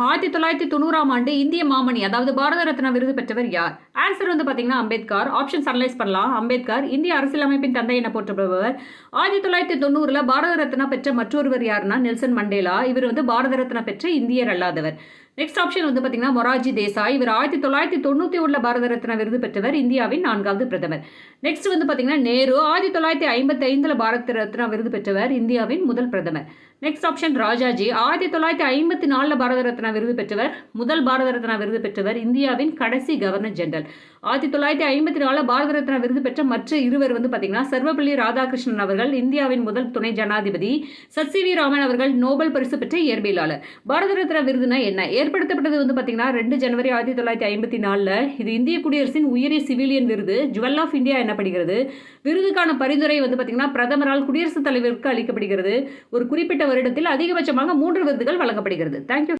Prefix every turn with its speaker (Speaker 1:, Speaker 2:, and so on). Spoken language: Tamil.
Speaker 1: 1990ஆம் ஆண்டு இந்திய மாமணி அதாவது பாரத ரத்னா விருது பெற்றவர் யார்? ஆன்சர் வந்து பார்த்தீங்கன்னா அம்பேத்கர். ஆப்ஷன்ஸ் அனலைஸ் பண்ணலாம். அம்பேத்கர் இந்திய அரசியலமைப்பின் தந்தை என போற்றப்படுபவர். 1990ல பாரத ரத்னா பெற்ற மற்றொருவர் யாருன்னா நெல்சன் மண்டேலா. இவர் வந்து பாரத ரத்னா பெற்ற இந்தியர் அல்லாதவர். நெக்ஸ்ட் ஆப்ஷன் வந்து பார்த்தீங்கன்னா மொரார்ஜி தேசாய். இவர் 1991 பாரத ரத்னா விருது பெற்றவர். இந்தியாவின் 4வது பிரதமர். நெக்ஸ்ட் வந்து பார்த்தீங்கன்னா நேரு 1955 பாரத ரத்னா விருது பெற்றவர். இந்தியாவின் முதல் பிரதமர். நெக்ஸ்ட் ஆப்ஷன் ராஜாஜி 1954 பாரத ரத்னா விருது பெற்றவர். முதல் பாரத ரத்னா விருது பெற்றவர். இந்தியாவின் கடைசி கவர்னர் ஜெனரல். 1954 பாரத ரத்னா விருது பெற்ற மற்ற இருவர் வந்து பார்த்தீங்கன்னா சர்வபள்ளி ராதாகிருஷ்ணன் அவர்கள் இந்தியாவின் முதல் துணை ஜனாதிபதி. சர் சி வி ராமன் அவர்கள் நோபல் பரிசு பெற்ற இயற்பியலாளர். பாரத ரத்னா விருதுனா என்ன? ஏற்படுத்தப்பட்டது வந்து பார்த்தீங்கன்னா 2 ஜனவரி 1954. இது இந்திய குடியரசின் உயரிய சிவிலியன் விருது. ஜுவல் ஆஃப் இந்தியா எனப்படுகிறது. விருதுக்கான பரிந்துரை வந்து பார்த்தீங்கன்னா பிரதமரால் குடியரசுத் தலைவருக்கு அளிக்கப்படுகிறது. ஒரு குறிப்பிட்ட வருடத்தில் அதிகபட்சமாக 3 விருதுகள் வழங்கப்படுகிறது. தேங்க்யூ.